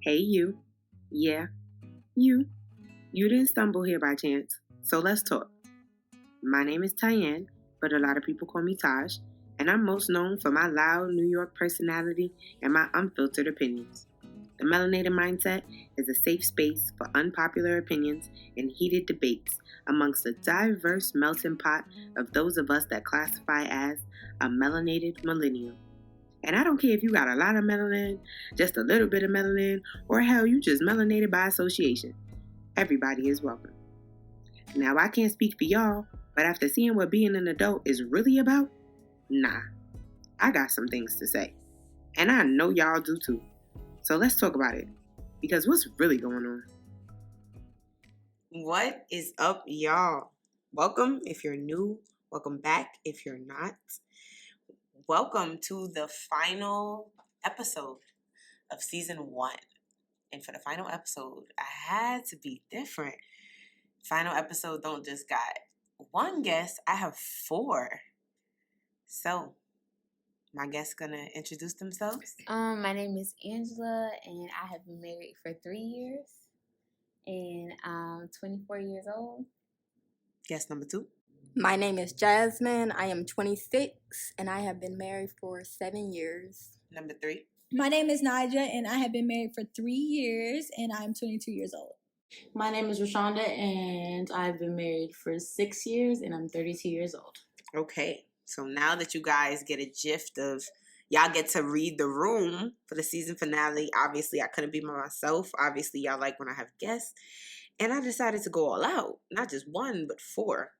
Hey you. Yeah, you. You didn't stumble here by chance, so let's talk. My name is Tyanne, but a lot of people call me Taj, and I'm most known for my loud New York personality and my unfiltered opinions. The Melanated Mindset is a safe space for unpopular opinions and heated debates amongst a diverse melting pot of those of us that classify as a melanated millennial. And I don't care if you got a lot of melanin, just a little bit of melanin, or hell, you just melanated by association. Everybody is welcome. Now, I can't speak for y'all, but after seeing what being an adult is really about, nah, I got some things to say. And I know y'all do too. So let's talk about it. Because what's really going on? What is up, y'all? Welcome if you're new. Welcome back if you're not. Welcome to the final episode of season 1. And for the final episode, I had to be different. Final episode don't just got one guest, I have 4. So, my guests gonna introduce themselves? My name is Angela, and I have been married for 3 years, and I'm 24 years old. Guest number 2? My name is Jasmine. I am 26, and I have been married for 7 years. Number 3? My name is Naja, and I have been married for 3 years, and I'm 22 years old. My name is Rashonda, and I've been married for 6 years, and I'm 32 years old. Okay, so now that you guys get a gist of, y'all get to read the room for the season finale. Obviously, I couldn't be by myself. Obviously, y'all like when I have guests. And I decided to go all out. Not just 1, but 4.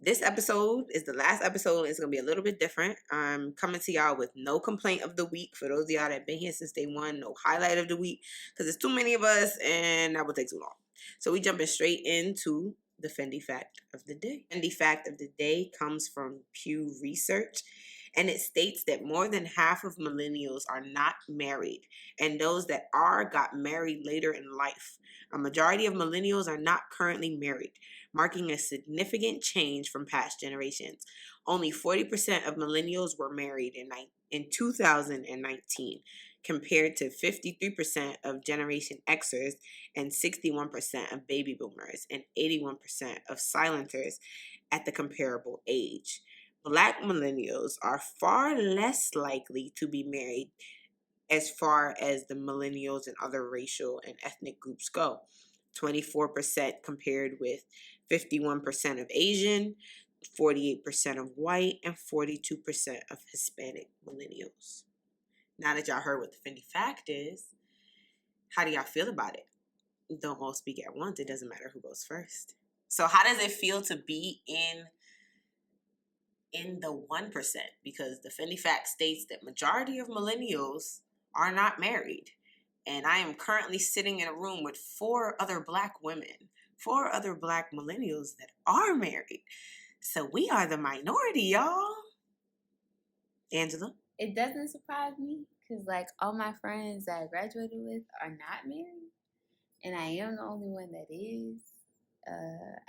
This episode is the last episode. It's going to be a little bit different. I'm coming to y'all with no complaint of the week. For those of y'all that have been here since day 1, no highlight of the week. Because there's too many of us and that will take too long. So we jumping straight into the Fendi Fact of the Day. Fendi Fact of the Day comes from Pew Research. And it states that more than half of millennials are not married. And those that are got married later in life. A majority of millennials are not currently married, marking a significant change from past generations. Only 40% of millennials were married in 2019, compared to 53% of Generation Xers and 61% of baby boomers and 81% of silenters at the comparable age. Black millennials are far less likely to be married as far as the millennials and other racial and ethnic groups go. 24% compared with 51% of Asian, 48% of white, and 42% of Hispanic millennials. Now that y'all heard what the Fendi Fact is, how do y'all feel about it? Don't all speak at once. It doesn't matter who goes first. So how does it feel to be in the 1%? Because the Fendi Fact states that majority of millennials are not married. And I am currently sitting in a room with 4 other black women, 4 other black millennials that are married. So we are the minority, y'all. Angela? It doesn't surprise me because, like, all my friends that I graduated with are not married, and I am the only one that is.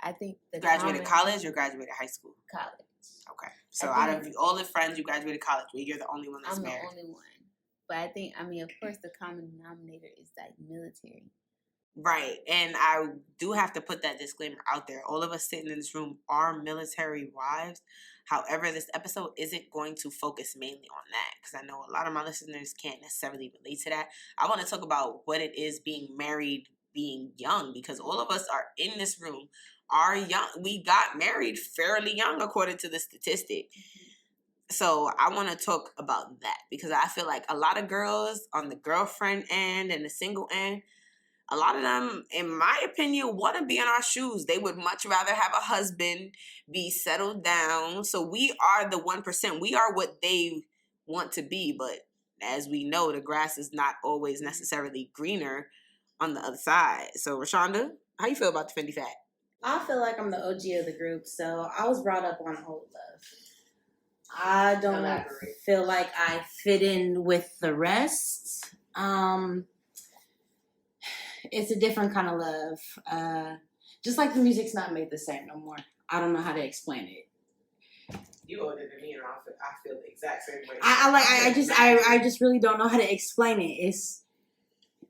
I think the graduated college or graduated high school? College. Okay. So out of all the friends you graduated college with, you're the only one that's married. I'm the only one. But I think, of course, the common denominator is like military. Right. And I do have to put that disclaimer out there. All of us sitting in this room are military wives. However, this episode isn't going to focus mainly on that because I know a lot of my listeners can't necessarily relate to that. I want to talk about what it is being married, being young, because all of us are in this room are young. We got married fairly young according to the statistic. So I want to talk about that because I feel like a lot of girls on the girlfriend end and the single end, a lot of them, in my opinion, want to be in our shoes. They would much rather have a husband, be settled down. So we are the 1%. We are what they want to be. But as we know, the grass is not always necessarily greener on the other side. So Rashonda, how you feel about the Fendi Fact? I feel like I'm the OG of the group, so I was brought up on old love. I don't feel like I fit in with the rest. It's a different kind of love. Just like the music's not made the same no more. I don't know how to explain it. You older than me, and I feel the exact same way. I just really don't know how to explain it.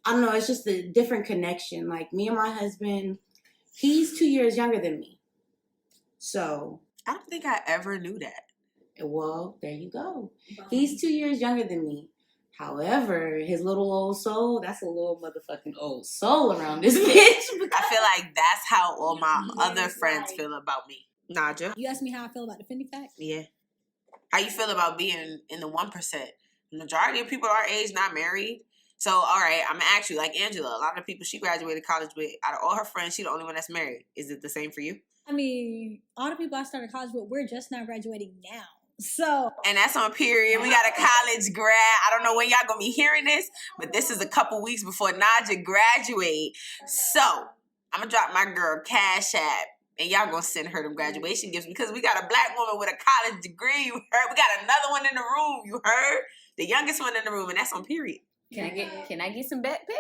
I don't know, it's just a different connection. Like me and my husband, he's 2 years younger than me. So I don't think I ever knew that. well, there you go. He's 2 years younger than me. However, his little old soul, that's a little motherfucking old soul around this bitch. I feel like that's how all my other friends feel about me. Naja? You asked me how I feel about the Fendi fact? Yeah. How you feel about being in the 1%? The majority of people our age not married. So, all right, I'm going to ask you, like Angela, a lot of people she graduated college with, out of all her friends, she the only one that's married. Is it the same for you? I mean, all the people I started college with, we're just now graduating now. So. And that's on period. We got a college grad. I don't know when y'all going to be hearing this, but this is a couple weeks before Naja graduate. So, I'm going to drop my girl Cash App. And y'all going to send her them graduation gifts because we got a black woman with a college degree. You heard? We got another one in the room. You heard? The youngest one in the room, and that's on period. Can I get some back pay?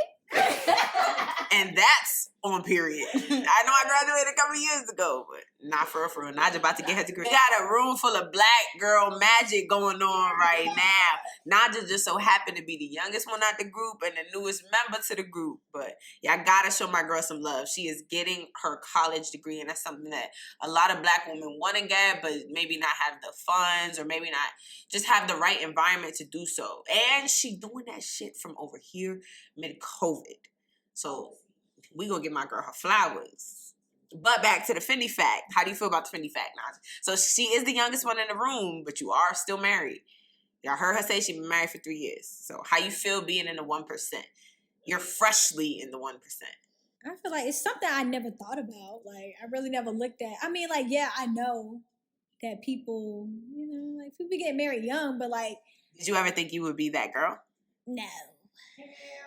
And that's on period. I know I graduated a couple of years ago, but not for real. Naja about to get her degree. We got a room full of black girl magic going on right now. Naja just so happened to be the youngest one out the group and the newest member to the group. But yeah, I gotta show my girl some love. She is getting her college degree, and that's something that a lot of black women want to get, but maybe not have the funds or maybe not just have the right environment to do so. And she doing that shit from over here mid-COVID. So we gonna give my girl her flowers. But back to the Fendi fact. How do you feel about the Fendi fact, Naja? So she is the youngest one in the room, but you are still married. Y'all heard her say she's been married for 3 years. So how you feel being in the 1%? You're freshly in the 1%. I feel like it's something I never thought about. Like, I really never looked at. I mean, like, yeah, I know that people, you know, like, people get married young, but, like. Did you ever think you would be that girl? No.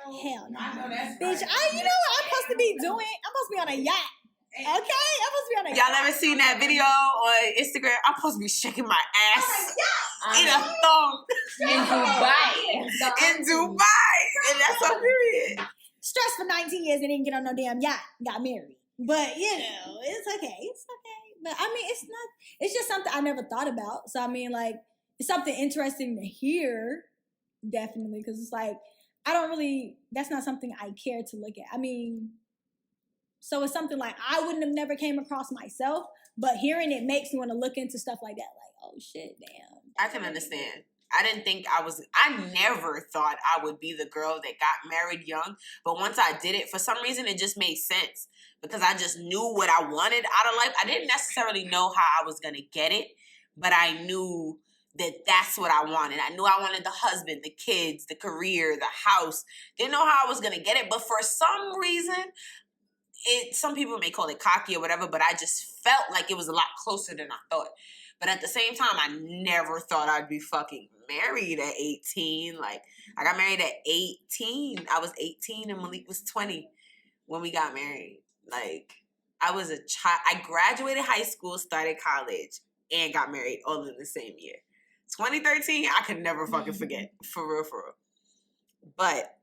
Hell no. Bitch, you know what I'm supposed to be doing? I'm supposed to be on a yacht. Okay? I'm supposed to be on a yacht. Y'all ever seen that video on Instagram? I'm supposed to be shaking my ass in a thong. In Dubai. In Dubai. And that's a period. Stressed for 19 years and didn't get on no damn yacht. Got married. But, you know, it's okay. It's okay. But, I mean, it's just something I never thought about. So, I mean, like, it's something interesting to hear, definitely, because it's like, that's not something I care to look at. I mean, so it's something like I wouldn't have never came across myself, but hearing it makes me want to look into stuff like that. Like, oh shit, damn. I can understand. I never thought I would be the girl that got married young. But once I did it, for some reason, it just made sense because I just knew what I wanted out of life. I didn't necessarily know how I was going to get it, but I knew that's what I wanted. I knew I wanted the husband, the kids, the career, the house. Didn't know how I was going to get it. But for some reason, some people may call it cocky or whatever, but I just felt like it was a lot closer than I thought. But at the same time, I never thought I'd be fucking married at 18. Like, I got married at 18. I was 18 and Malik was 20 when we got married. Like, I was a child. I graduated high school, started college, and got married all in the same year. 2013, I could never fucking forget. For real, for real. But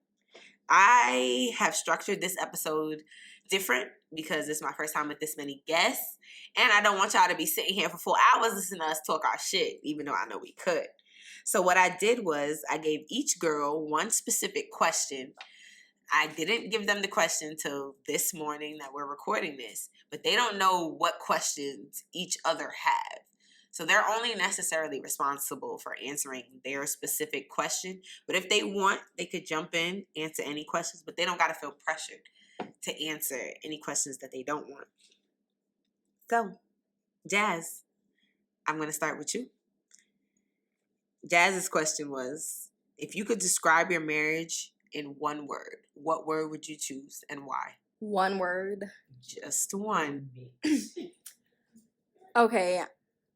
I have structured this episode different because it's my first time with this many guests. And I don't want y'all to be sitting here for 4 hours listening to us talk our shit, even though I know we could. So what I did was I gave each girl one specific question. I didn't give them the question till this morning that we're recording this, but they don't know what questions each other have. So they're only necessarily responsible for answering their specific question. But if they want, they could jump in, answer any questions, but they don't got to feel pressured to answer any questions that they don't want. So, Jazz, I'm going to start with you. Jazz's question was, if you could describe your marriage in one word, what word would you choose and why? One word. Just one. Okay.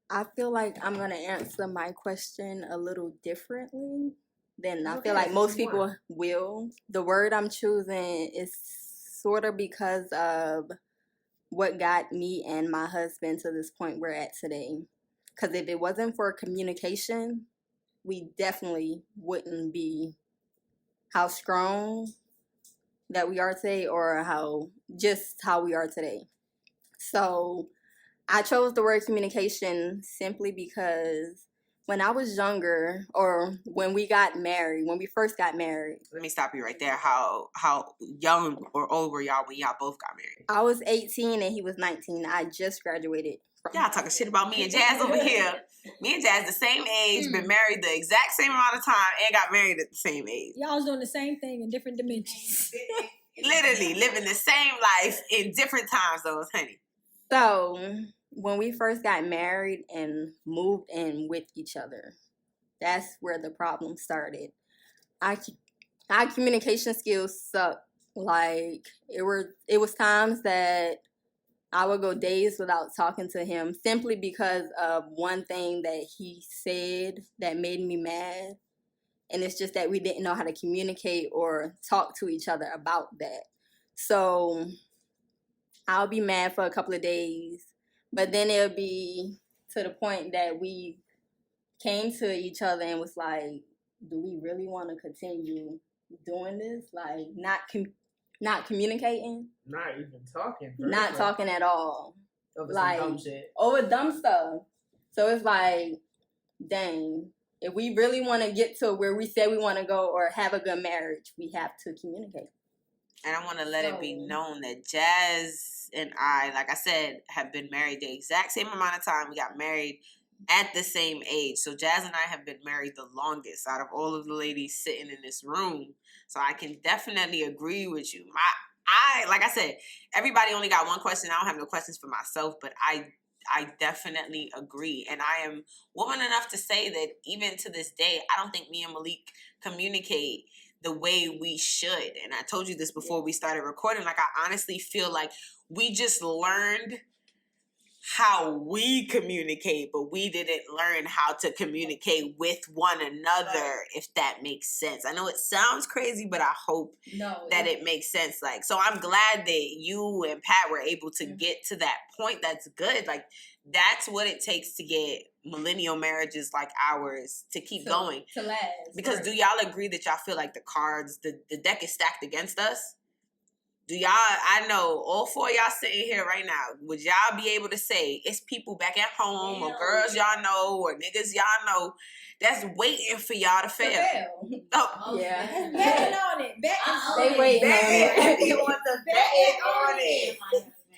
I feel like I'm going to answer my question a little differently than I feel like most people will. The word I'm choosing is sort of because of what got me and my husband to this point we're at today. Because if it wasn't for communication, we definitely wouldn't be how strong that we are today or how we are today. So I chose the word communication simply because when I was younger, or when we got married, when we first got married. Let me stop you right there. How young or old were y'all when y'all both got married? I was 18 and he was 19. I just graduated. Y'all talking shit about me and Jazz over here. Me and Jazz the same age, been married the exact same amount of time, and got married at the same age. Y'all was doing the same thing in different dimensions. Literally living the same life in different time zones, honey. So when we first got married and moved in with each other, that's where the problem started. Our communication skills sucked. Like it was times that I would go days without talking to him simply because of one thing that he said that made me mad. And it's just that we didn't know how to communicate or talk to each other about that. So I'll be mad for a couple of days, but then it'll be to the point that we came to each other and was like, do we really want to continue doing this? Like not communicating. Not even talking. Not talking at all. Over like, some dumb shit. Over dumb stuff. So it's like, dang, if we really want to get to where we say we want to go or have a good marriage, we have to communicate. And I want to let it be known that Jazz and I, like I said, have been married the exact same amount of time. We got married at the same age. So Jazz and I have been married the longest out of all of the ladies sitting in this room. So I can definitely agree with you. I like I said, everybody only got one question. I don't have no questions for myself, but I definitely agree. And I am woman enough to say that even to this day, I don't think me and Malik communicate the way we should. And I told you this before we started recording. Like, I honestly feel like we just learned how we communicate, but we didn't learn how to communicate with one another, if that makes sense. I know it sounds crazy, but I hope that it makes sense. Like, so I'm glad that you and Pat were able to get to that point. That's good. Like, that's what it takes to get millennial marriages like ours to keep going. To last. Because do y'all agree that y'all feel like the cards, the deck is stacked against us? Do y'all, I know all four of y'all sitting here right now, would y'all be able to say it's people back at home or girls y'all know or niggas y'all know that's waiting for y'all to fail? Oh, yeah. Betting on it. They waiting on it. They want to bet on it.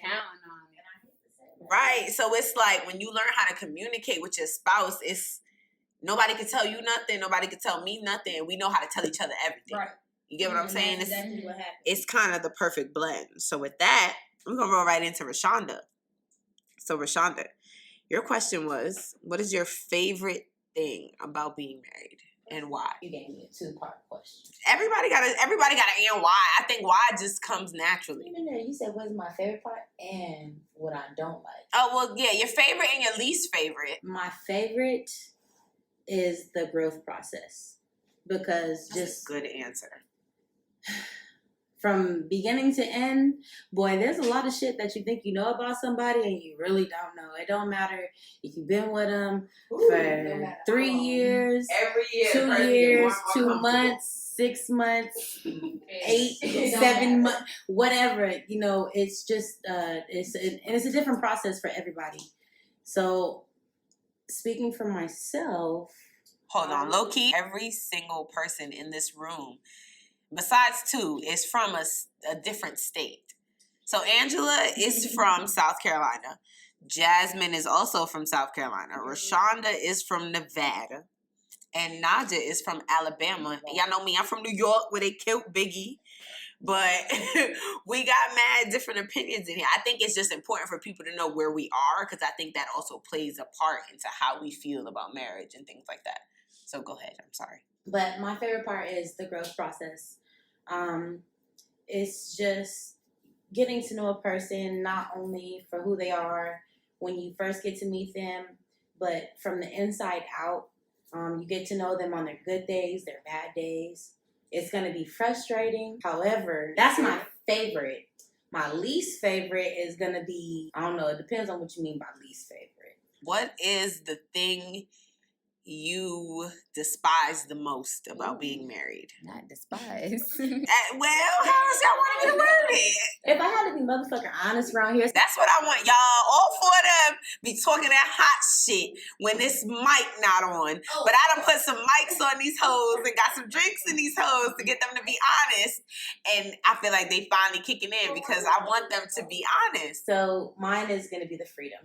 Counting on it. Right. So it's like when you learn how to communicate with your spouse, it's nobody can tell you nothing. Nobody can tell me nothing. We know how to tell each other everything. Right. You get what I'm saying? That's exactly what happened. It's kind of the perfect blend. So with that, we're going to roll right into Rashonda. So Rashonda, your question was, what is your favorite thing about being married and why? You gave me a two-part question. Everybody got to and why. I think why just comes naturally. No, you said what's my favorite part and what I don't like. Oh, well, yeah, your favorite and your least favorite. My favorite is the growth process because That's a good answer. From beginning to end, boy, there's a lot of shit that you think you know about somebody and you really don't know. It don't matter if you've been with them for 3 years, every year, 2 years, 2 months, 6 months, 8, 7 months, whatever. You know, it's just it's a different process for everybody. So, speaking for myself, hold on, low key, every single person in this room, besides two, is from a different state. So Angela is from South Carolina. Jasmine is also from South Carolina. Rashonda is from Nevada. And Naja is from Alabama. Y'all know me, I'm from New York where they killed Biggie. But we got mad different opinions in here. I think it's just important for people to know where we are because I think that also plays a part into how we feel about marriage and things like that. So go ahead. I'm sorry. But my favorite part is the growth process. It's just getting to know a person not only for who they are when you first get to meet them, but from the inside out. You get to know them on their good days, their bad days. It's going to be frustrating. However, that's my favorite. My least favorite is going to be, I don't know, it depends on what you mean by least favorite. What is the thing you despise the most about being married? Not despise. Well, how else y'all want to get a word If I had to be motherfucking honest around here, That's what I want, y'all. All four of them be talking that hot shit when this mic not on. But I done put some mics on these hoes and got some drinks in these hoes to get them to be honest. And I feel like they finally kicking in because I want them to be honest. so mine is gonna be the freedom.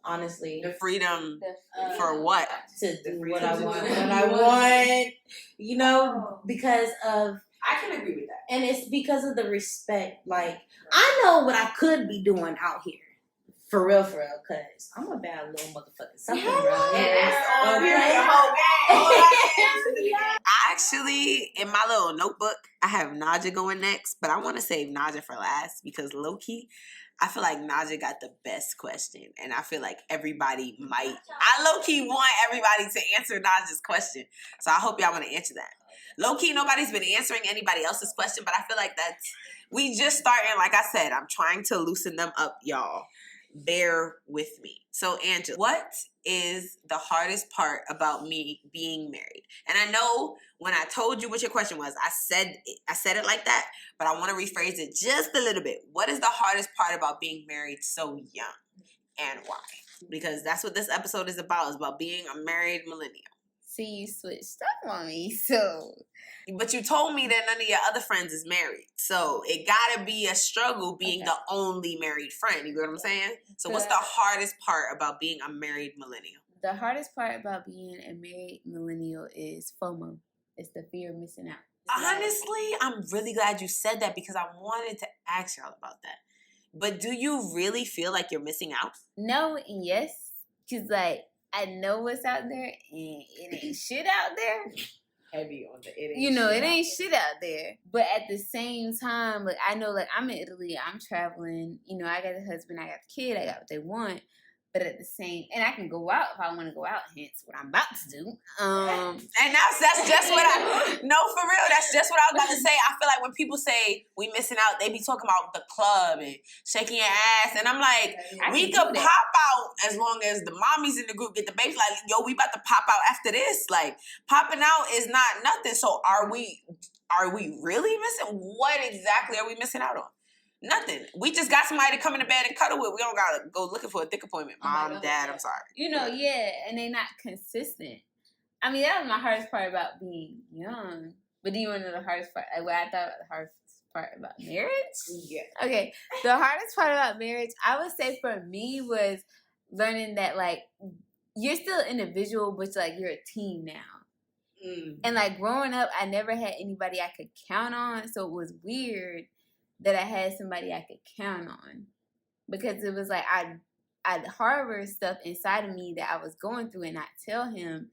Honestly, The freedom for what? to do what I want when I want, you know, because of, I can agree with that. and it's because of the respect. Like, I know what I could be doing out here. For real, because I'm a bad little motherfucker. Something around here. Actually, in my little notebook, I have Naja going next, but I want to save Naja for last because low-key, I feel like Naja got the best question, and I feel like everybody might. I low-key want everybody to answer Naja's question, so I hope y'all want to answer that. Low-key, nobody's been answering anybody else's question, but I feel like we just starting. Like I said, I'm trying to loosen them up, y'all. Bear with me. So, Angela, what is the hardest part about me being married? And I know when I told you what your question was, I said it like that, but I want to rephrase it just a little bit. What is the hardest part about being married so young, and why? Because that's what this episode is about. It's about being a married millennial. See, you switched up on me, so. But you told me that none of your other friends is married. So it gotta be a struggle being the only married friend. You get what I'm saying? So what's the hardest part about being a married millennial? The hardest part about being a married millennial is FOMO. It's the fear of missing out. Honestly, I'm really glad you said that because I wanted to ask y'all about that. But do you really feel like you're missing out? No and yes. Because, like, I know what's out there and it ain't shit out there. Heavy on the it ain't You know, shit it out ain't there. shit out there. But at the same time, like, I know, like, I'm in Italy, I'm traveling, you know, I got a husband, I got a kid, I got what they want. But at the same, and I can go out if I want to go out, hence what I'm about to do. And that's just what no, for real, that's just what I was about to say. I feel like when people say we missing out, they be talking about the club and shaking your ass. And I'm like, we could pop out as long as the mommies in the group get the baby. Like, yo, we about to pop out after this. Like, popping out is not nothing. So are we really missing? What exactly are we missing out on? Nothing. We just got somebody to come in the bed and cuddle with. We don't gotta go looking for a dick appointment. Mom, Dad, I'm sorry. You know, yeah, and they not consistent. I mean, that was my hardest part about being young. But do you want to know the hardest part? Like, what I thought about the hardest part about marriage? Yeah. Okay, the hardest part about marriage, I would say for me, was learning that, like, you're still an individual, but, like, you're a team now. Mm. And, like, growing up, I never had anybody I could count on, so it was weird that I had somebody I could count on. Because it was like I'd harbor stuff inside of me that I was going through and not tell him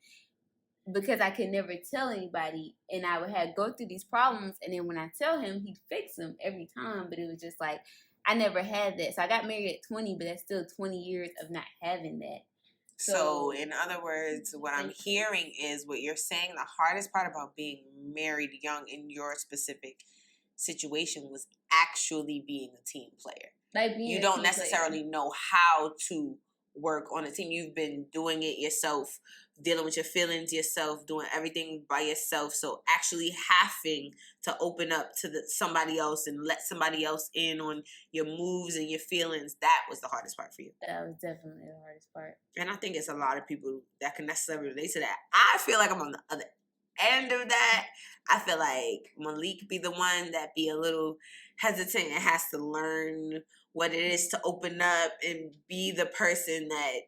because I could never tell anybody. And I would go through these problems, and then when I tell him, he'd fix them every time. But it was just like, I never had that. So I got married at 20, but that's still 20 years of not having that. So, in other words, what I'm hearing is what you're saying, the hardest part about being married young in your specific situation was actually being a team player. Like being you don't necessarily know how to work on a team. You've been doing it yourself, dealing with your feelings yourself, doing everything by yourself. So actually having to open up to somebody else and let somebody else in on your moves and your feelings, that was the hardest part for you. That was definitely the hardest part. And I think it's a lot of people that can necessarily relate to that. I feel like I'm on the other end of that. I feel like Malik be the one that be a little hesitant and has to learn what it is to open up and be the person that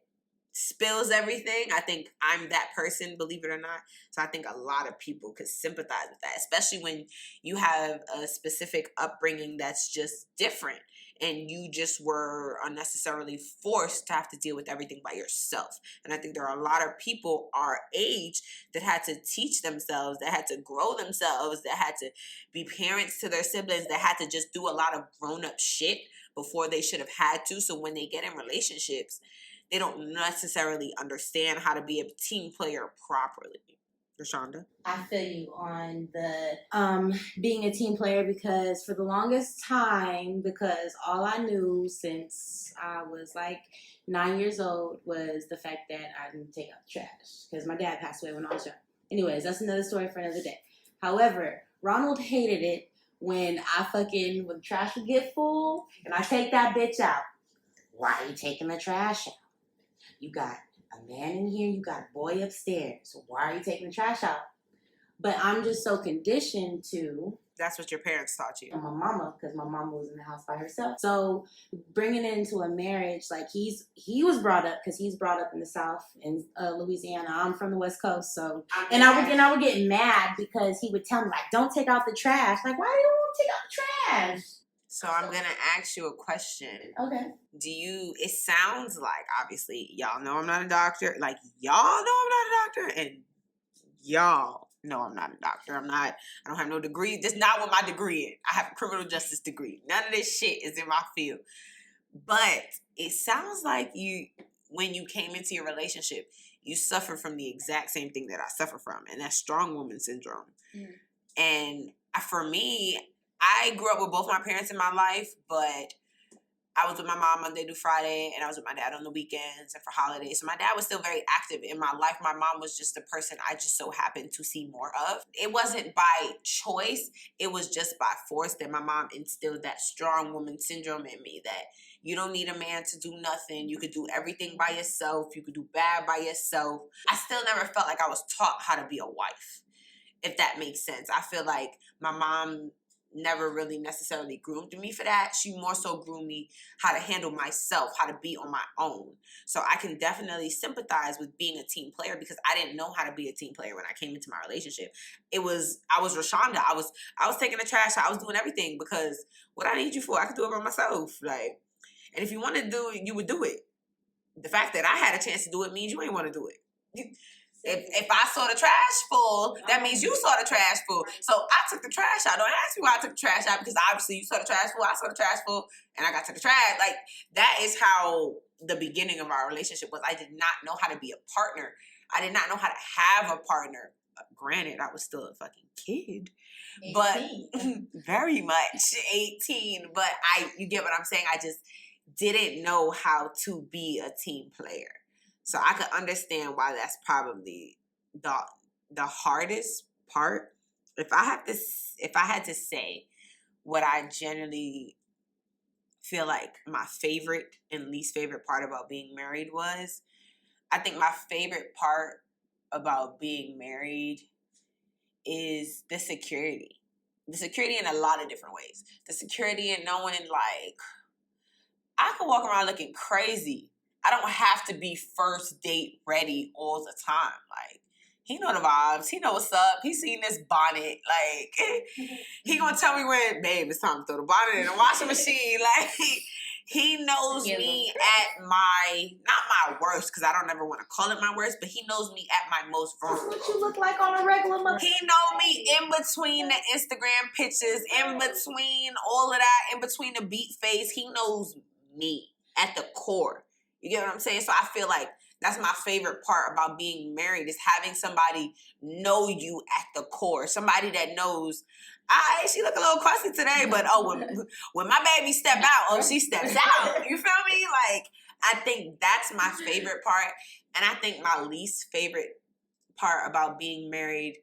spills everything. I think I'm that person, believe it or not. So I think a lot of people could sympathize with that, especially when you have a specific upbringing that's just different and you just were unnecessarily forced to have to deal with everything by yourself. And I think there are a lot of people our age that had to teach themselves, that had to grow themselves, that had to be parents to their siblings, that had to just do a lot of grown-up shit before they should have had to. So when they get in relationships, they don't necessarily understand how to be a team player properly. Rashonda? I feel you on the being a team player, because for the longest time, because all I knew since I was like 9 years old was the fact that I didn't take out the trash because my dad passed away when I was young. Anyways, that's another story for another day. However, Ronald hated it when the trash would get full and I take that bitch out. Why are you taking the trash out? You got a man in here, you got a boy upstairs. So why are you taking the trash out? But I'm just so conditioned to. That's what your parents taught you. And my mama, because my mama was in the house by herself. So bringing it into a marriage, like he was brought up, because he's brought up in the South in Louisiana. I'm from the West Coast, so I would get mad because he would tell me like, "Don't take out the trash." Like, why do you want to take out the trash? So I'm gonna ask you a question. Okay. It sounds like, obviously, y'all know I'm not a doctor. Like, y'all know I'm not a doctor, and y'all know I'm not a doctor. I don't have no degree. That's not what my degree is. I have a criminal justice degree. None of this shit is in my field. But it sounds like when you came into your relationship, you suffered from the exact same thing that I suffer from, and that's strong woman syndrome. Mm. And for me, I grew up with both my parents in my life, but I was with my mom Monday through Friday, and I was with my dad on the weekends and for holidays. So my dad was still very active in my life. My mom was just the person I just so happened to see more of. It wasn't by choice. It was just by force that my mom instilled that strong woman syndrome in me, that you don't need a man to do nothing. You could do everything by yourself. You could do bad by yourself. I still never felt like I was taught how to be a wife, if that makes sense. I feel like my mom never really necessarily groomed me for that. She more so groomed me how to handle myself, how to be on my own. So I can definitely sympathize with being a team player, because I didn't know how to be a team player when I came into my relationship. I was Rashonda. I was taking the trash out. I was doing everything, because what I need you for, I could do it by myself. Like, and if you want to do it, you would do it. The fact that I had a chance to do it means you ain't want to do it. If I saw the trash full, that means you saw the trash full. So I took the trash out. Don't ask me why I took the trash out, because obviously you saw the trash full, I saw the trash full, and I got to the trash. Like, that is how the beginning of our relationship was. I did not know how to be a partner. I did not know how to have a partner. Granted, I was still a fucking kid. 18. But very much 18. But you get what I'm saying? I just didn't know how to be a team player. So I could understand why that's probably the hardest part. If I had to say what I generally feel like my favorite and least favorite part about being married was, I think my favorite part about being married is the security. The security in a lot of different ways. The security in knowing, like, I could walk around looking crazy. I don't have to be first date ready all the time. Like, he know the vibes. He know what's up. He seen this bonnet. Like, he gonna tell me when, babe, it's time to throw the bonnet in the washing machine. Like, he knows me at not my worst, because I don't ever want to call it my worst, but he knows me at my most vulnerable. That's what you look like on a regular month. He know me in between the Instagram pictures, in between all of that, in between the beat face. He knows me at the core. You get what I'm saying? So I feel like that's my favorite part about being married, is having somebody know you at the core. Somebody that knows, she look a little crusty today, but when my baby step out, she steps out. You feel me? Like, I think that's my favorite part. And I think my least favorite part about being married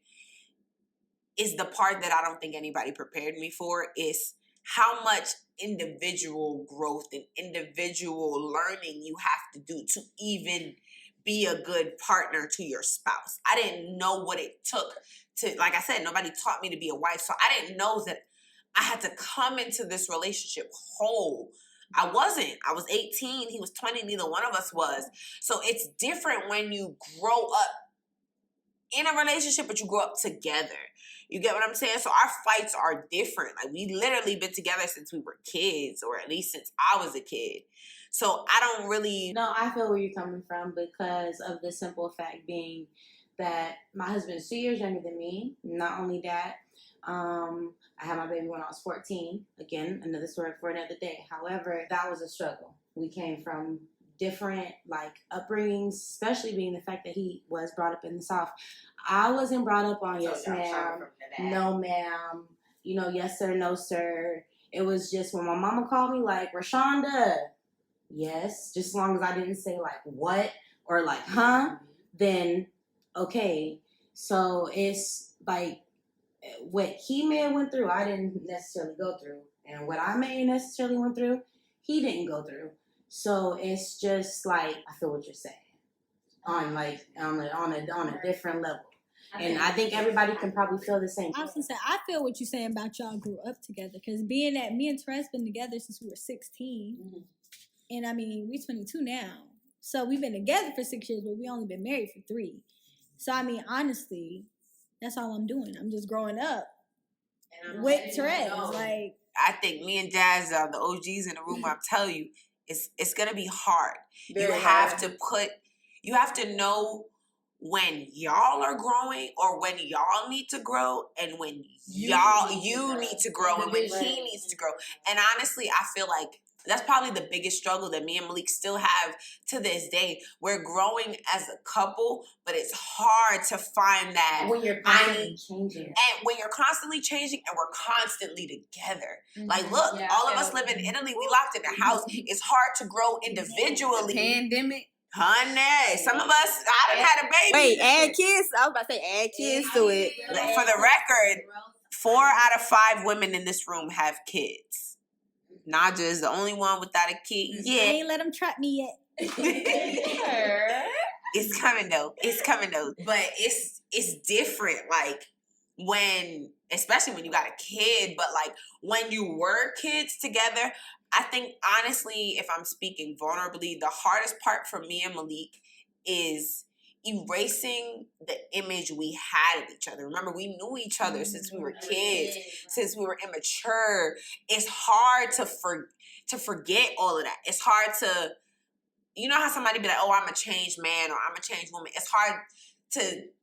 is the part that I don't think anybody prepared me for, is how much individual growth and individual learning you have to do to even be a good partner to your spouse. I didn't know what it took to, like I said, nobody taught me to be a wife. So I didn't know that I had to come into this relationship whole. I wasn't. I was 18. He was 20. Neither one of us was. So it's different when you grow up in a relationship, but you grow up together. You get what I'm saying? So our fights are different. Like, we literally been together since we were kids, or at least since I was a kid. So I don't really... No, I feel where you're coming from, because of the simple fact being that my husband is 2 years younger than me. Not only that, I had my baby when I was 14. Again, another story for another day. However, that was a struggle. We came from different, like, upbringings, especially being the fact that he was brought up in the South. I wasn't brought up on yes ma'am, no ma'am, yes sir, no sir. It was just when my mama called me, like, Rashonda, yes, just as long as I didn't say, like, what, or like, huh, then okay. So it's like, what he may have went through, I didn't necessarily go through, and what I may necessarily went through, he didn't go through. So it's just like I feel what you're saying on a different level, and I think everybody can probably feel the same. I was gonna say, I feel what you're saying about y'all grew up together, because being that me and Therese been together since we were 16, and I mean we're 22 now, so we've been together for 6 years, but we only been married for 3. So I mean, honestly, that's all I'm doing. I'm just growing up with Therese. Like, I think me and Jazz are the OGs in the room. I'm telling you, it's gonna be hard. You have to know when y'all are growing or when y'all need to grow, and when you need to grow, and when he needs to grow. And honestly, I feel like that's probably the biggest struggle that me and Malik still have to this day. We're growing as a couple, but it's hard to find that when you're constantly changing. And when you're constantly changing and we're constantly together. Like, look, all of us live in Italy. We locked in a house. It's hard to grow individually. Pandemic. Honey, some of us, I done had a baby. Wait, add kids? I was about to say add kids to it. For the record, 4 out of 5 women in this room have kids. Naja is the only one without a kid I yet. ain't let him trap me yet. It's coming though. But it's different. Like especially when you got a kid, but like when you were kids together, I think honestly, if I'm speaking vulnerably, the hardest part for me and Malik is erasing the image we had of each other. Remember, we knew each other since we were kids, since we were immature. It's hard to forget all of that. It's hard to, you know how somebody be like, oh, I'm a changed man or I'm a changed woman. It's hard to,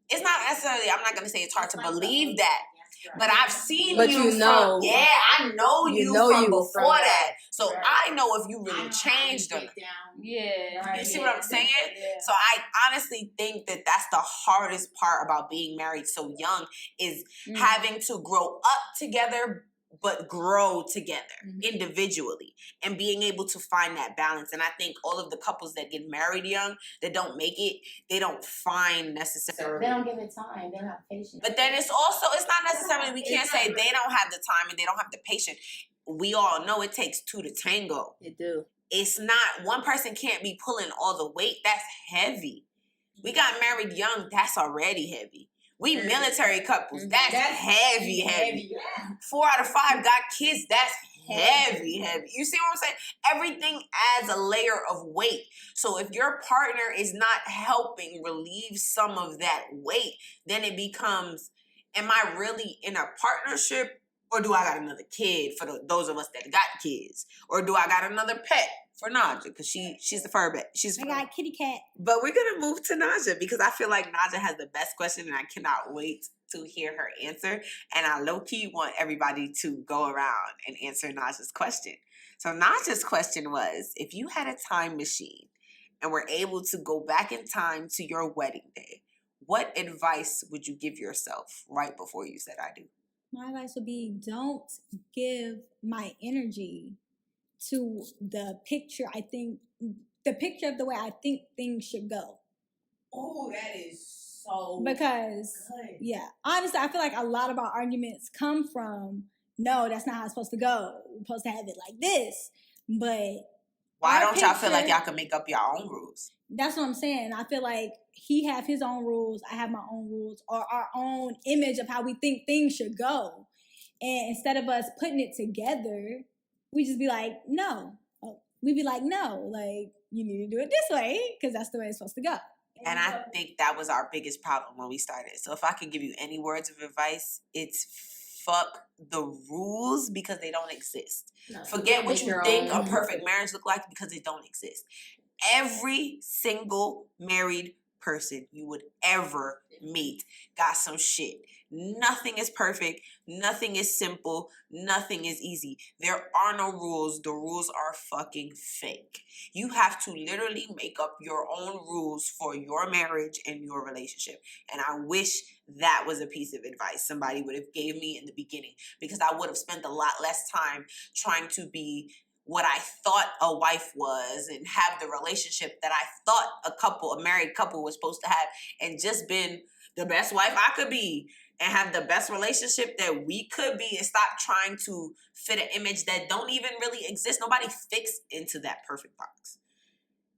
it's not necessarily, I'm not going to say it's hard to believe that. But I've seen but you know. From, I know you from before that. So I know if you really changed or not. Yeah. You see what I'm saying? So I honestly think that that's the hardest part about being married so young is having to grow up together, but grow together individually and being able to find that balance. And I think all of the couples that get married young, that don't make it, they don't find necessarily. They don't give it time. They don't have patience. But then it's not necessarily, we can't say they don't have the time and they don't have the patience. We all know it takes 2 to tango. It do. It's not, one person can't be pulling all the weight. That's heavy. We got married young. That's already heavy. We military couples. That's heavy. 4 out of 5 got kids. That's heavy. You see what I'm saying? Everything adds a layer of weight. So if your partner is not helping relieve some of that weight, then it becomes, am I really in a partnership? Or do I got another kid for those of us that got kids? Or do I got another pet for Naja? Because she's the fur pet. I got a kitty cat. But we're going to move to Naja because I feel like Naja has the best question and I cannot wait to hear her answer. And I low-key want everybody to go around and answer Naja's question. So Naja's question was, if you had a time machine and were able to go back in time to your wedding day, what advice would you give yourself right before you said I do? My advice would be, don't give my energy to the picture of the way I think things should go. Oh, that is so because good. Yeah, honestly, I feel like a lot of our arguments come from, no, that's not how it's supposed to go. We're supposed to have it like this. But why don't y'all feel like y'all can make up your own rules? That's what I'm saying. I feel like he have his own rules, I have my own rules, or our own image of how we think things should go. And instead of us putting it together, we just be like, no. We be like, no, like, you need to do it this way because that's the way it's supposed to go. And I think that was our biggest problem when we started. So if I could give you any words of advice, it's fuck the rules because they don't exist. No, forget what you think a perfect marriage look like because it don't exist. Every single married person you would ever meet got some shit. Nothing is perfect. Nothing is simple. Nothing is easy. There are no rules. The rules are fucking fake. You have to literally make up your own rules for your marriage and your relationship. And I wish that was a piece of advice somebody would have gave me in the beginning, because I would have spent a lot less time trying to be what I thought a wife was and have the relationship that I thought a married couple was supposed to have, and just been the best wife I could be and have the best relationship that we could be and stop trying to fit an image that don't even really exist. Nobody fits into that perfect box.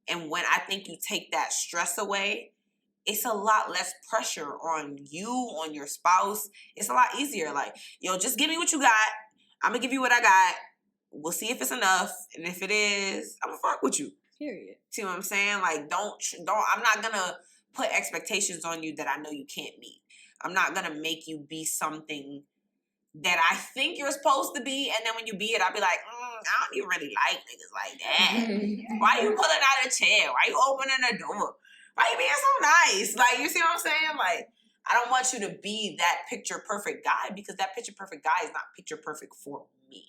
And when I think you take that stress away, it's a lot less pressure on you, on your spouse. It's a lot easier. Like, yo, just give me what you got. I'm going to give you what I got. We'll see if it's enough. And if it is, I'm going to fuck with you. Period. See what I'm saying? Like, don't, I'm not going to put expectations on you that I know you can't meet. I'm not going to make you be something that I think you're supposed to be. And then when you be it, I'll be like, I don't even really like niggas like that. Why you pulling out a chair? Why you opening the door? Why you being so nice? Like, you see what I'm saying? Like, I don't want you to be that picture perfect guy, because that picture perfect guy is not picture perfect for me.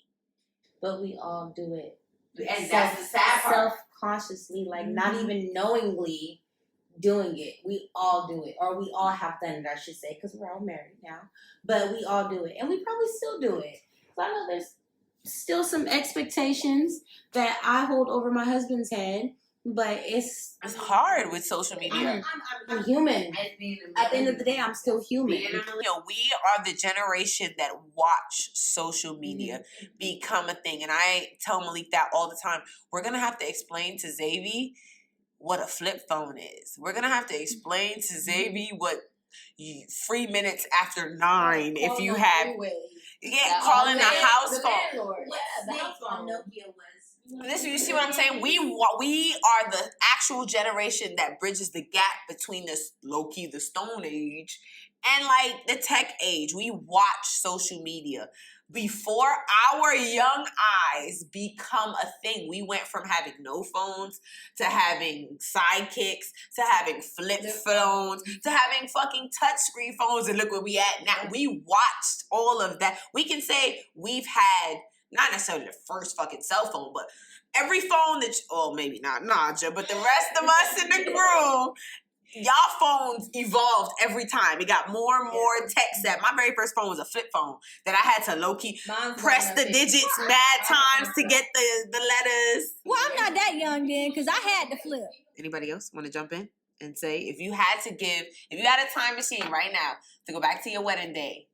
But we all do it. And that's the sad part. Self-consciously, like not even knowingly doing it. We all do it. Or we all have done it, I should say, because we're all married now. But we all do it. And we probably still do it. So I know there's still some expectations that I hold over my husband's head. But it's hard with social media. I'm human. At the end of the day, I'm still human. You know, we are the generation that watch social media become a thing. And I tell Malik that all the time. We're going to have to explain to Xavier what a flip phone is. We're going to have to explain to Xavier what 3 minutes after 9 if you have... Yeah, calling the house phone. The house phone. Nokia was. Listen, you see what I'm saying? We are the actual generation that bridges the gap between this low-key, the Stone Age, and like the tech age. We watch social media before our young eyes become a thing. We went from having no phones to having sidekicks to having flip phones to having fucking touchscreen phones, and look where we at now. We watched all of that. We can say we've had not necessarily the first fucking cell phone, but every phone that, maybe not Naja, but the rest of us in the group, y'all phones evolved every time. It got more and more tech set. My very first phone was a flip phone that I had to low-key press the digits mad times to get the letters. Well, I'm not that young then, because I had to flip. Anybody else want to jump in and say, if you had a time machine right now to go back to your wedding day,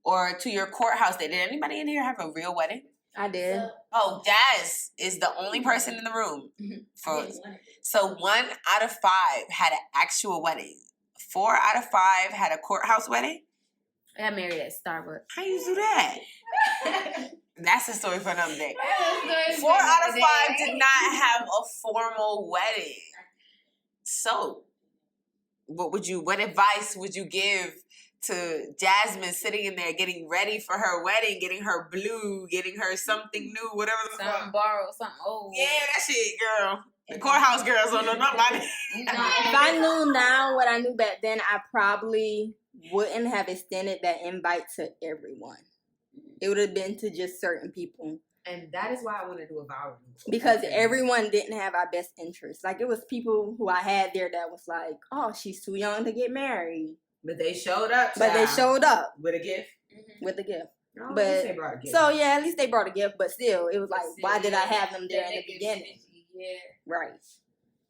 or to your courthouse day. Did anybody in here have a real wedding? I did. Oh, Daz is the only person in the room. So 1 out of 5 had an actual wedding. 4 out of 5 had a courthouse wedding. I got married at Starbucks. How you do that? That's a story for another day. 4 out of 5 did not have a formal wedding. So, what advice would you give to Jasmine sitting in there getting ready for her wedding, getting her blue, getting her something new, whatever the fuck? Something borrowed, something old. Yeah, that shit, girl. The courthouse girls don't know nothing. If I knew now what I knew back then, I probably wouldn't have extended that invite to everyone. It would have been to just certain people. And that is why I want to do a vow renewal. Because everyone didn't have our best interests. Like, it was people who I had there that was like, oh, she's too young to get married. But they showed up. But they showed up. With a gift. With a gift. No, but at least they brought a gift. So, yeah, at least they brought a gift. But still, it was like, why did I have them there in the beginning? Yeah. Right.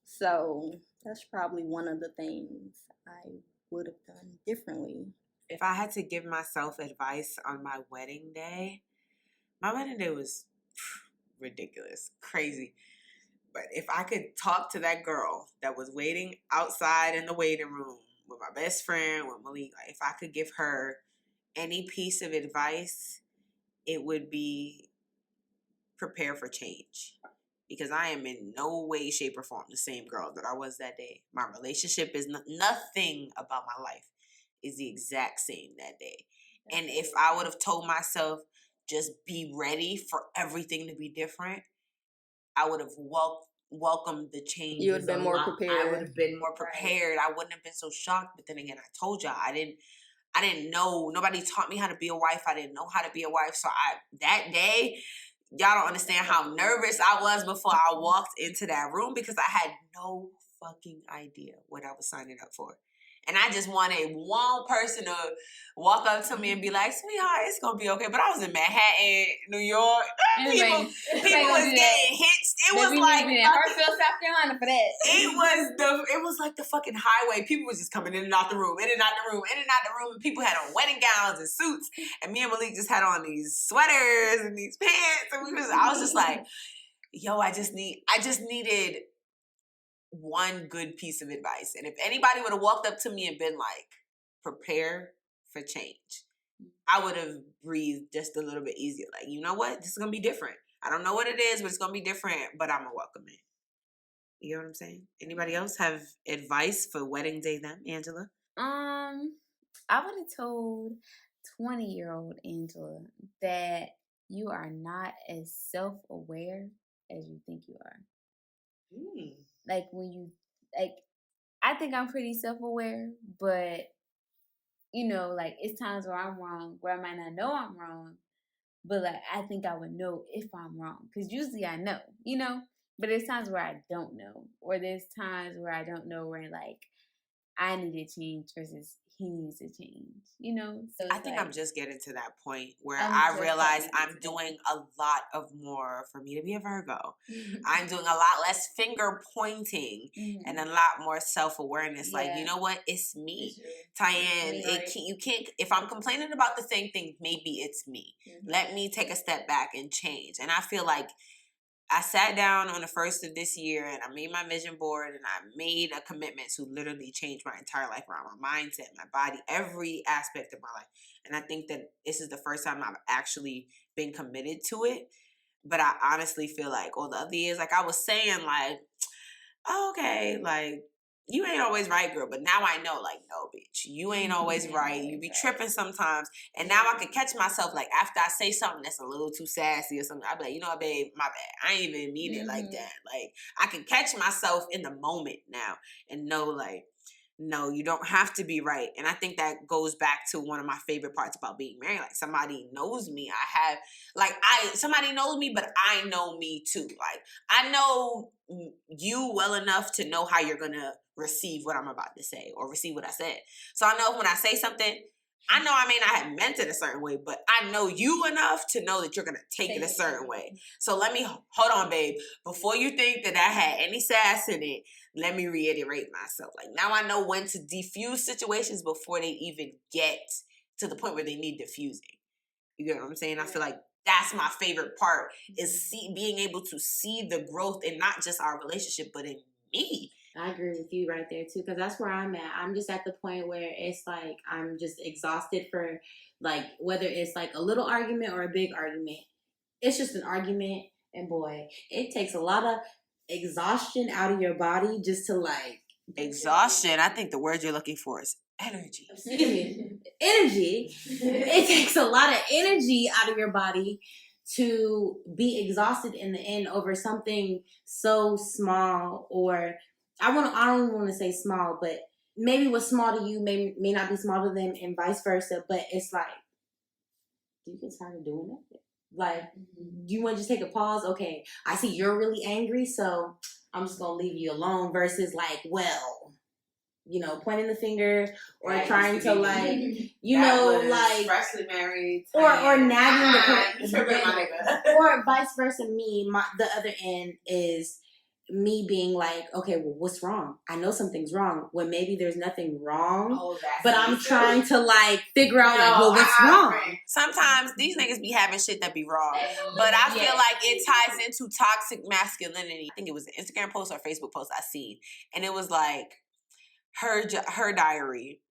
So, that's probably one of the things I would have done differently. If I had to give myself advice on my wedding day, my wedding day was ridiculous, crazy. But if I could talk to that girl that was waiting outside in the waiting room with my best friend, with Malik, if I could give her any piece of advice, it would be prepare for change. Because I am in no way, shape, or form the same girl that I was that day. My relationship is nothing about my life is the exact same that day. And if I would have told myself, just be ready for everything to be different, I would have welcomed the change. You would have been more prepared. I would have been more prepared. I wouldn't have been so shocked. But then again, I told y'all, I didn't know. Nobody taught me how to be a wife. I didn't know how to be a wife. So that day, y'all don't understand how nervous I was before I walked into that room, because I had no fucking idea what I was signing up for. And I just wanted one person to walk up to me and be like, sweetheart, it's going to be okay. But I was in Manhattan, New York. People was getting hits. It was Baby, like we in Hartsville, South Carolina for that. It was like the fucking highway. People was just coming in and out the room, in and out the room, in and out the room. And people had on wedding gowns and suits, and me and Malik just had on these sweaters and these pants, and I was just like, yo, I just needed one good piece of advice, and if anybody would have walked up to me and been like, prepare for change, I would have breathed just a little bit easier. Like, you know what? This is going to be different. I don't know what it is, but it's going to be different, but I'm going to welcome it. You know what I'm saying? Anybody else have advice for wedding day then, Angela? I would have told 20-year-old Angela that you are not as self-aware as you think you are. Like, I think I'm pretty self-aware, but, like, it's times where I'm wrong, where I might not know I'm wrong, but, like, I think I would know if I'm wrong. Because usually I know, But there's times where I don't know. Or there's times where I don't know where, like, I need to change versus he needs to change, So I think I'm just getting to that point where I realize I'm doing a lot of more for me to be a Virgo. I'm doing a lot less finger pointing and a lot more self-awareness. Like, you know what? It's me. Tyanne, you can't, if I'm complaining about the same thing, maybe it's me. Let me take a step back and change. And I feel like I sat down on the 1st of this year and I made my vision board and I made a commitment to literally change my entire life around my mindset, my body, every aspect of my life. And I think that this is the first time I've actually been committed to it. But I honestly feel like all the other years, like I was saying, like, oh, okay, like, you ain't always right, girl. But now I know, like, no, bitch, you ain't always right. You be tripping sometimes. And now I can catch myself, like, after I say something that's a little too sassy or something, I be like, you know what, babe, my bad. I ain't even mean it like that. Like, I can catch myself in the moment now and know, like, no, you don't have to be right. And I think that goes back to one of my favorite parts about being married. Like, somebody knows me. Somebody knows me, but I know me too. Like, I know you well enough to know how you're going to receive what I'm about to say or receive what I said. So I know when I say something, I know I may not have meant it a certain way, but I know you enough to know that you're going to take it a certain way. So let me, hold on, babe. Before you think that I had any sass in it, let me reiterate myself. Like, now I know when to defuse situations before they even get to the point where they need diffusing. You get what I'm saying? I feel like that's my favorite part is being able to see the growth in not just our relationship, but in me. I agree with you right there too, because that's where I'm at. I'm just at the point where it's like I'm just exhausted for, like, whether it's like a little argument or a big argument. It's just an argument, and boy, it takes a lot of exhaustion out of your body just to, like, exhaustion. I think the word you're looking for is energy. Excuse me. Energy. It takes a lot of energy out of your body to be exhausted in the end over something so small, or I don't even want to say small, but maybe what's small to you may not be small to them, and vice versa. But it's like, do you get tired of doing it? Like, do you want to just take a pause? Okay, I see you're really angry, so I'm just gonna leave you alone. Versus like, well, pointing the finger or trying to, like, like freshly married, or nagging the person, or vice versa. The other end is me being like, okay, well, what's wrong? I know something's wrong when maybe there's nothing wrong, but I'm trying to, like, figure out, like, well, what's wrong? Sometimes these niggas be having shit that be wrong, but I feel like it ties into toxic masculinity. I think it was an Instagram post or Facebook post I seen, and it was like her diary.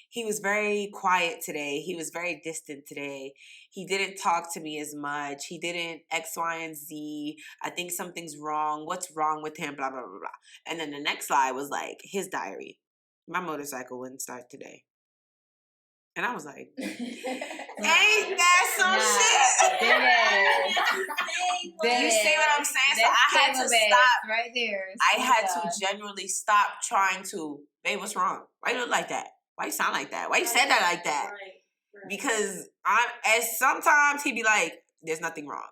He was very quiet today. He was very distant today. He didn't talk to me as much. He didn't X, Y, and Z. I think something's wrong. What's wrong with him? Blah, blah, blah, blah. And then the next slide was like his diary. My motorcycle wouldn't start today. And I was like, ain't that some shit? You see what I'm saying? So I had to stop. Right there. I had to genuinely stop trying to, babe, what's wrong? Why you look like that? Why you sound like that? Why you said that like that? Because sometimes he'd be like, there's nothing wrong.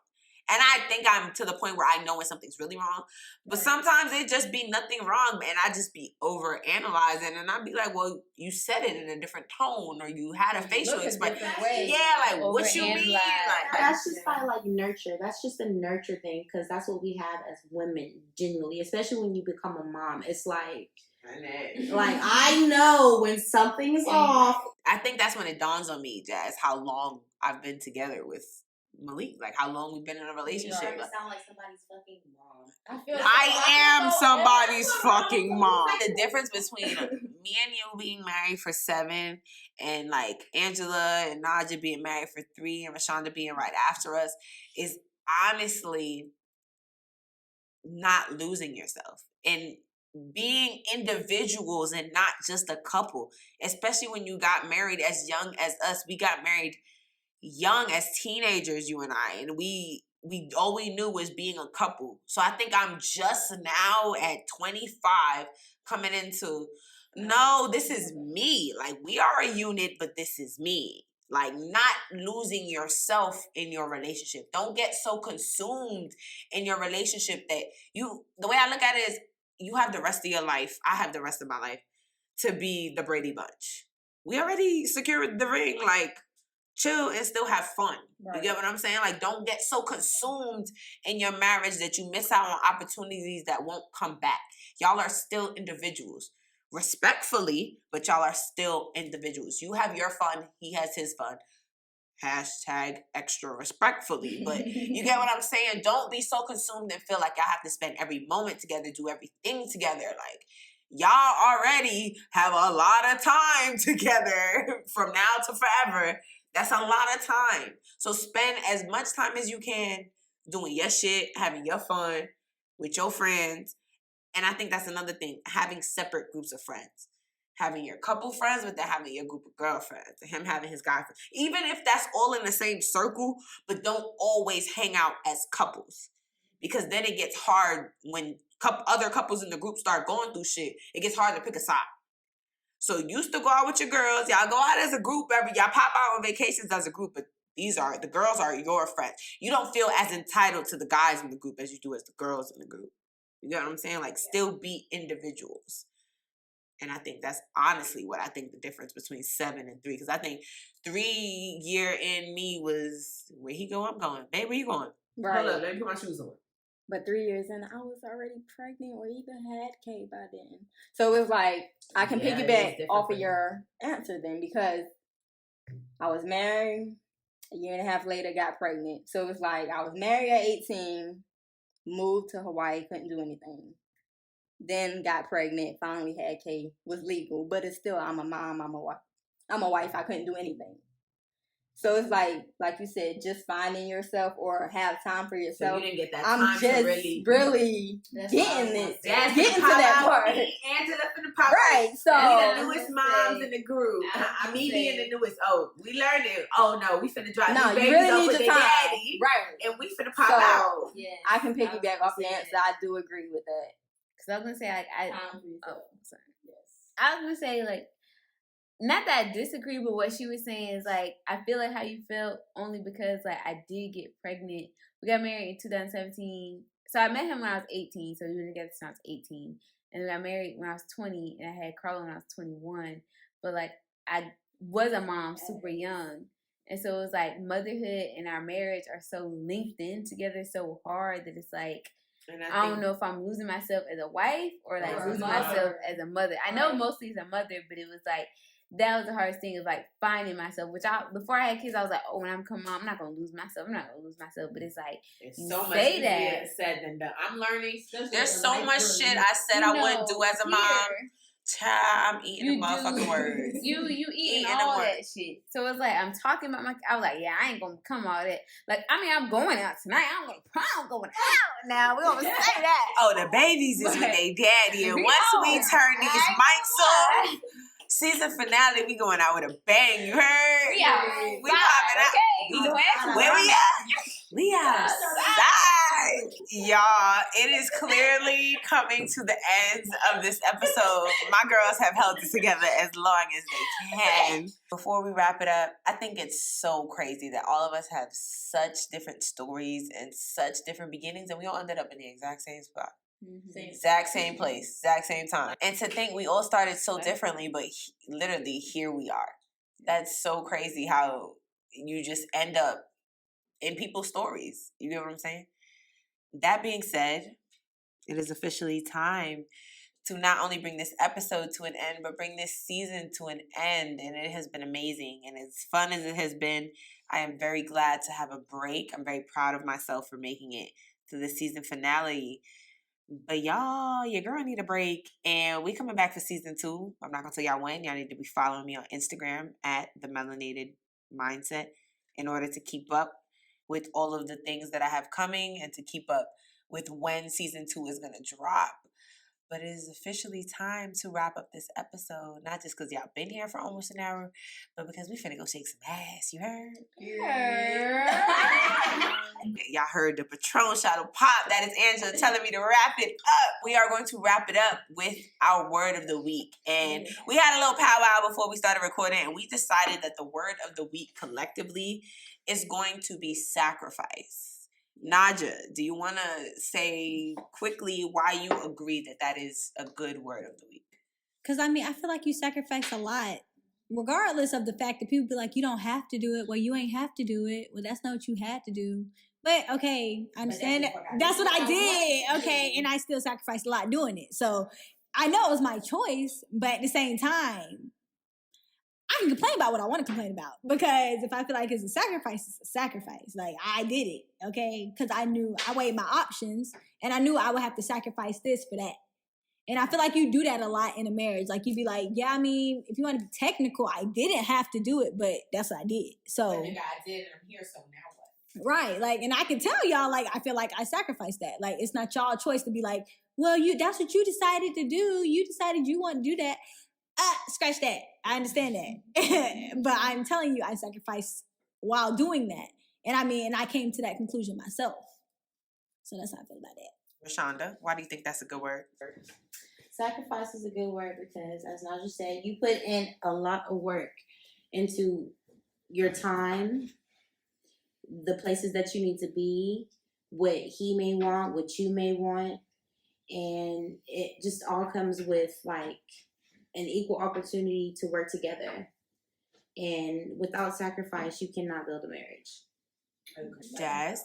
And I think I'm to the point where I know when something's really wrong. But sometimes it just be nothing wrong, and I just be over analyzing, and I'd be like, well, you said it in a different tone, or you had a facial expression. Yeah, like what you mean? Like that's just by like nurture. That's just a nurture thing, because that's what we have as women, genuinely, especially when you become a mom. It's like I know when something's off. I think that's when it dawns on me, Jazz, how long I've been together with Malik, like how long we've been in a relationship. You sound like somebody's fucking mom. I am somebody's fucking mom. The difference between me and you being married for 7 and like Angela and Naja being married for 3 and Rashonda being right after us is honestly not losing yourself and being individuals and not just a couple, especially when you got married as young as us. We got married young as teenagers, you and I, and we all we knew was being a couple. So I think I'm just now at 25 coming into, no, this is me. Like, we are a unit, but this is me. Like, not losing yourself in your relationship. Don't get so consumed in your relationship that the way I look at it is, you have the rest of your life, I have the rest of my life to be the Brady Bunch. We already secured the ring, like, chill and still have fun. Right. You get what I'm saying? Like, don't get so consumed in your marriage that you miss out on opportunities that won't come back. Y'all are still individuals. Respectfully, but y'all are still individuals. You have your fun, he has his fun. Hashtag extra respectfully. But you get what I'm saying? Don't be so consumed and feel like y'all have to spend every moment together, do everything together. Like, y'all already have a lot of time together from now to forever. That's a lot of time. So spend as much time as you can doing your shit, having your fun with your friends. And I think that's another thing, having separate groups of friends. Having your couple friends, but then having your group of girlfriends. And him having his guy friends. Even if that's all in the same circle, but don't always hang out as couples. Because then it gets hard when other couples in the group start going through shit. It gets hard to pick a side. So you used to go out with your girls. Y'all go out as a group. Y'all pop out on vacations as a group. But the girls are your friends. You don't feel as entitled to the guys in the group as you do as the girls in the group. You get what I'm saying? Like, still be individuals. And I think that's honestly what I think the difference between 7 and 3. Because I think 3 year in me was, where he go, I'm going. Babe, where you going? Right. Hold up, let me put my shoes on. But 3 years in, I was already pregnant or even had K by then. So it was like, I can piggyback off of your answer then, because I was married, a year and a half later got pregnant. So it was like, I was married at 18, moved to Hawaii, couldn't do anything. Then got pregnant, finally had K, was legal. But it's still, I'm a mom, I'm a wife, I couldn't do anything. So it's like you said, just finding yourself or have time for yourself. So you didn't get that time I'm just to really getting it. That's getting to that part. Angela finna pop right. So the newest moms in the group. Me being the newest. Oh, we learned it. Oh no, we finna drop these babies really up need with the their time. daddy. Right. And we finna pop out. Yeah. I can piggyback off the answer. I do agree with that. Because I was gonna say sorry. Yes. I was gonna say, like, not that I disagree, but what she was saying is, like, I feel like how you felt only because, like, I did get pregnant. We got married in 2017. So I met him when I was 18. So we were together since I was 18. And we got married when I was 20. And I had Carla when I was 21. But, like, I was a mom super young. And so it was like motherhood and our marriage are so linked in together so hard that it's like, I don't know if I'm losing myself as a wife or like losing myself as a mother. I know mostly as a mother, but it was like, that was the hardest thing, of like finding myself. Before I had kids, I was like, oh, when I'm coming on, I'm not gonna lose myself. But it's like, it's so much easier said than done. I'm learning. There's so much shit I said I wouldn't do as a mom. Child, I'm eating the motherfucking words. You eating all that shit. So it's like, I'm talking about I was like, yeah, I ain't gonna come all that. Like, I mean, I'm going out tonight. I'm going out now. We're gonna say that. Oh, the babies is with their daddy. And once we turn these mics on, season finale, we going out with a bang. You heard? We out. We popping out. Okay. Where we at? We outside. Y'all, it is clearly coming to the ends of this episode. My girls have held it together as long as they can. Before we wrap it up, I think it's so crazy that all of us have such different stories and such different beginnings, and we all ended up in the exact same spot. Mm-hmm. Exact same place, exact same time. And to think we all started so differently, but literally here we are. That's so crazy how you just end up in people's stories. You get what I'm saying? That being said, it is officially time to not only bring this episode to an end, but bring this season to an end. And it has been amazing. And as fun as it has been, I am very glad to have a break. I'm very proud of myself for making it to the season finale. But y'all, your girl need a break. And we coming back for season 2. I'm not going to tell y'all when. Y'all need to be following me on Instagram at The Melanated Mindset in order to keep up with all of the things that I have coming and to keep up with when season 2 is going to drop. But it is officially time to wrap up this episode. Not just because y'all been here for almost an hour, but because we finna go shake some ass. You heard? Yeah. Y'all heard the Patron shot of pop. That is Angela telling me to wrap it up. We are going to wrap it up with our word of the week. And we had a little powwow before we started recording, and we decided that the word of the week collectively is going to be sacrifice. Naja, do you want to say quickly why you agree that that is a good word of the week? Because, I mean, I feel like you sacrifice a lot, regardless of the fact that people be like, you don't have to do it. Well, you ain't have to do it. Well, that's not what you had to do. But, okay, I understand that. That's what I did. Okay, and I still sacrificed a lot doing it. So, I know it was my choice, but at the same time, I can complain about what I want to complain about, because if I feel like it's a sacrifice, it's a sacrifice. Like, I did it, okay? Because I knew, I weighed my options, and I knew I would have to sacrifice this for that. And I feel like you do that a lot in a marriage. Like, you'd be like, yeah, I mean, if you want to be technical, I didn't have to do it, but that's what I did. So, but nigga, I did, and I'm here, so now what? Right, like, and I can tell y'all, like, I feel like I sacrificed that. Like, it's not y'all choice to be like, well, that's what you decided to do. You decided you want to do that. Scratch that. I understand that. But I'm telling you, I sacrificed while doing that. And I mean, and I came to that conclusion myself. So that's how I feel about that. Rashonda, why do you think that's a good word? Sacrifice is a good word because, as Naja said, you put in a lot of work into your time, the places that you need to be, what he may want, what you may want. And it just all comes with, like, an equal opportunity to work together. And without sacrifice, you cannot build a marriage. Jazz,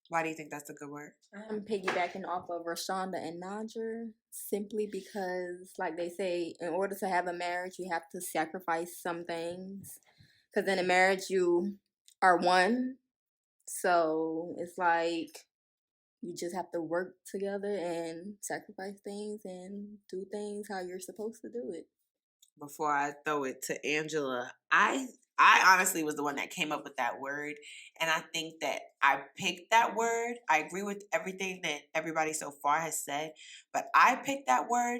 why do you think that's a good word? I'm piggybacking off of Rashonda and Naja simply because, like they say, in order to have a marriage, you have to sacrifice some things. Because in a marriage, you are one. So it's like you just have to work together and sacrifice things and do things how you're supposed to do it. Before I throw it to Angela, I honestly was the one that came up with that word. And I think that I picked that word. I agree with everything that everybody so far has said. But I picked that word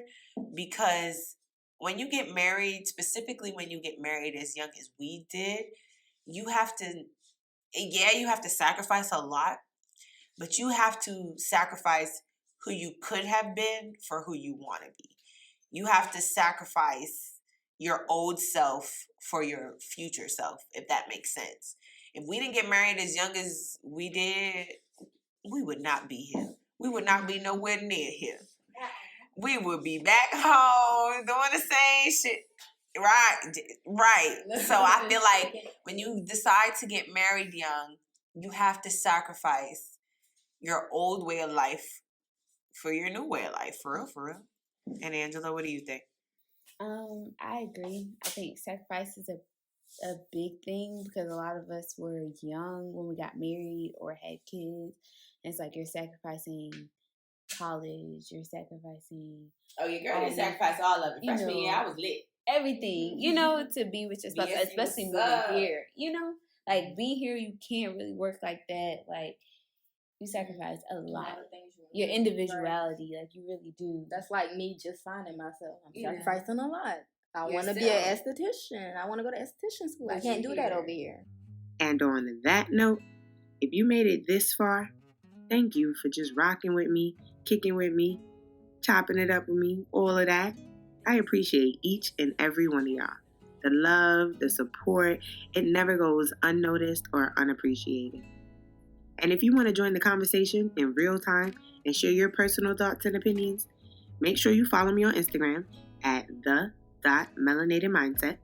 because when you get married, specifically when you get married as young as we did, you have to sacrifice a lot. But you have to sacrifice who you could have been for who you want to be. You have to sacrifice your old self for your future self, if that makes sense. If we didn't get married as young as we did, we would not be here. We would not be nowhere near here. We would be back home doing the same shit. Right. So I feel like when you decide to get married young, you have to sacrifice your old way of life for your new way of life. For real. And Angela, what do you think? I agree. I think sacrifice is a big thing because a lot of us were young when we got married or had kids. And it's like you're sacrificing college, you're sacrificing... Oh, your girl didn't sacrifice all of it. Freshman year, I was lit. Everything, to be with your spouse, especially moving here. Like, being here, you can't really work like that. Like, you sacrifice a lot. Your individuality, like, you really do. That's like me just finding myself. I'm sacrificing a lot. I want to be an esthetician. I want to go to esthetician school. I can't do that over here. And on that note, if you made it this far, Thank you for just rocking with me, kicking with me, chopping it up with me, all of that. I appreciate each and every one of y'all. The love, the support, it never goes unnoticed or unappreciated. And if you want to join the conversation in real time and share your personal thoughts and opinions, make sure you follow me on Instagram at the.melanatedmindset.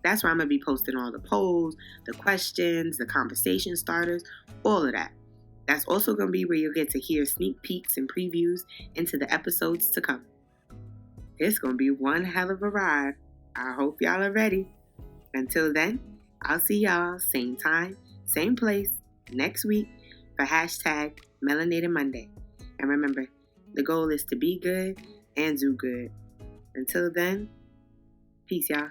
That's where I'm going to be posting all the polls, the questions, the conversation starters, all of that. That's also going to be where you'll get to hear sneak peeks and previews into the episodes to come. It's going to be one hell of a ride. I hope y'all are ready. Until then, I'll see y'all same time, same place, next week for hashtag Melanated Monday. And remember, the goal is to be good and do good. Until then, peace, y'all.